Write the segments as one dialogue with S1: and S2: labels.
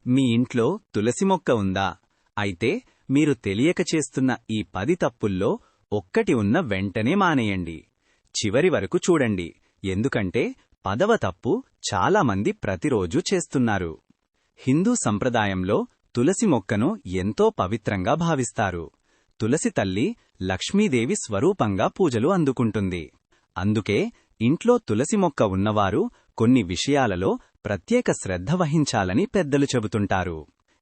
S1: మీ ఇంట్లో తులసి మొక్క ఉందా? అయితే మీరు తెలియక చేస్తున్న ఈ 10 తప్పుల్లో ఒక్కటి ఉన్న వెంటనే మానేయండి. చివరి వరకు చూడండి, ఎందుకంటే 10వ తప్పు చాలామంది ప్రతిరోజూ చేస్తున్నారు. హిందూ సంప్రదాయంలో తులసి మొక్కను ఎంతో పవిత్రంగా భావిస్తారు. తులసి తల్లి లక్ష్మీదేవి స్వరూపంగా పూజలు అందుకుంటుంది. అందుకే ఇంట్లో తులసి మొక్క ఉన్నవారు కొన్ని విషయాలలో ప్రత్యేక శ్రద్ధ వహించాలని పెద్దలు చెబుతుంటారు.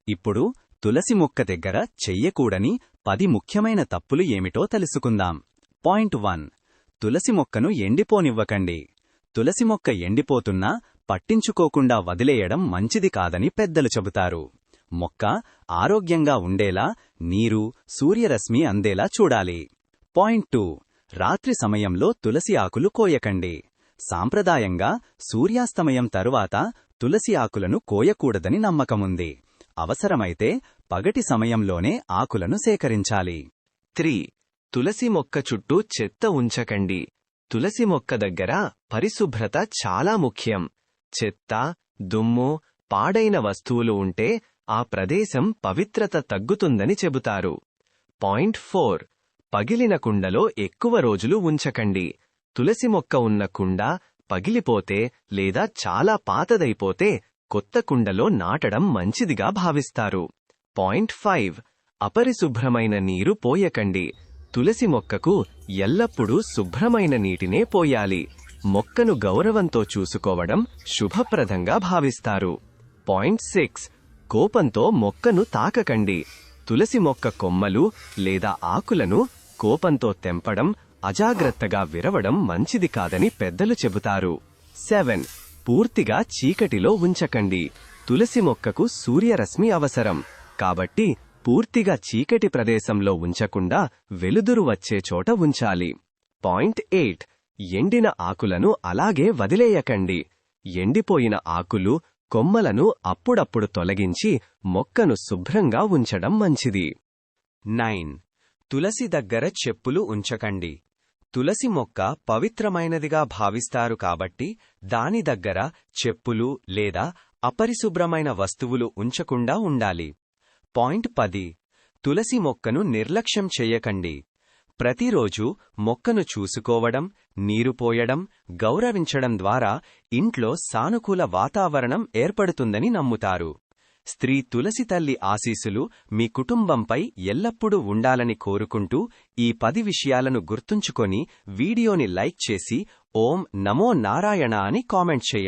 S1: ఇప్పుడు తులసి మొక్క దగ్గర చెయ్యకూడని 10 ముఖ్యమైన తప్పులు ఏమిటో తెలుసుకుందాం. పాయింట్ 1. తులసి మొక్కను ఎండిపోనివ్వకండి. తులసి మొక్క ఎండిపోతున్నా పట్టించుకోకుండా వదిలేయడం మంచిది కాదని పెద్దలు చెబుతారు. మొక్క ఆరోగ్యంగా ఉండేలా నీరు, సూర్యరశ్మి అందేలా చూడాలి. పాయింట్ 2. రాత్రి సమయంలో తులసి ఆకులు కోయకండి. సాంప్రదాయంగా సూర్యాస్తమయం తరువాత తులసి ఆకులను కోయకూడదని నమ్మకముంది. అవసరమైతే పగటి సమయంలోనే ఆకులను సేకరించాలి.
S2: 3. తులసి మొక్క చుట్టూ చెత్త ఉంచకండి. తులసి మొక్క దగ్గర పరిశుభ్రత చాలా ముఖ్యం. చెత్త, దుమ్ము, పాడైన వస్తువులు ఉంటే ఆ ప్రదేశం పవిత్రత తగ్గుతుందని చెబుతారు. పాయింట్ 4. పగిలిన కుండలో ఎక్కువ రోజులు ఉంచకండి. తులసి మొక్క ఉన్న కుండ పగిలిపోతే లేదా చాలా పాతదైపోతే కొత్త కుండలో నాటడం మంచిదిగా భావిస్తారు. పాయింట్ 5. అపరిశుభ్రమైన నీరు పోయకండి. తులసి మొక్కకు ఎల్లప్పుడూ శుభ్రమైన నీటినే పోయాలి. మొక్కను గౌరవంతో చూసుకోవడం శుభప్రదంగా భావిస్తారు. పాయింట్ 6. కోపంతో మొక్కను తాకకండి. తులసి మొక్క కొమ్మలు లేదా ఆకులను కోపంతో తెంపడం, అజాగ్రత్తగా విరవడం మంచిది కాదని పెద్దలు చెబుతారు. 7. పూర్తిగా చీకటిలో ఉంచకండి. తులసి మొక్కకు సూర్యరశ్మి అవసరం, కాబట్టి పూర్తిగా చీకటి ప్రదేశంలో ఉంచకుండా వెలుతురు వచ్చే చోట ఉంచాలి. పాయింట్ 8. ఎండిన ఆకులను అలాగే వదిలేయకండి. ఎండిపోయిన ఆకులు, కొమ్మలను అప్పుడప్పుడు తొలగించి మొక్కను శుభ్రంగా ఉంచడం మంచిది.
S1: 9. తులసి దగ్గర చెప్పులు ఉంచకండి. తులసి మొక్క పవిత్రమైనదిగా భావిస్తారు కాబట్టి దాని దగ్గర చెప్పులు లేదా అపరిశుభ్రమైన వస్తువులు ఉంచకుండా ఉండాలి. పాయింట్ 10. తులసి మొక్కను నిర్లక్ష్యం చెయ్యకండి. ప్రతిరోజూ మొక్కను చూసుకోవడం, నీరు పోయడం, గౌరవించడం ద్వారా ఇంట్లో సానుకూల వాతావరణం ఏర్పడుతుందని నమ్ముతారు. స్త్రీ తులసి తల్లి ఆశీస్సులు మీ కుటుంబంపై ఎల్లప్పుడూ ఉండాలని కోరుకుంటూ ఈ 10 విషయాలను గుర్తుంచుకొని వీడియోని లైక్ చేసి ఓం నమో నారాయణ అని కామెంట్ చేయండి.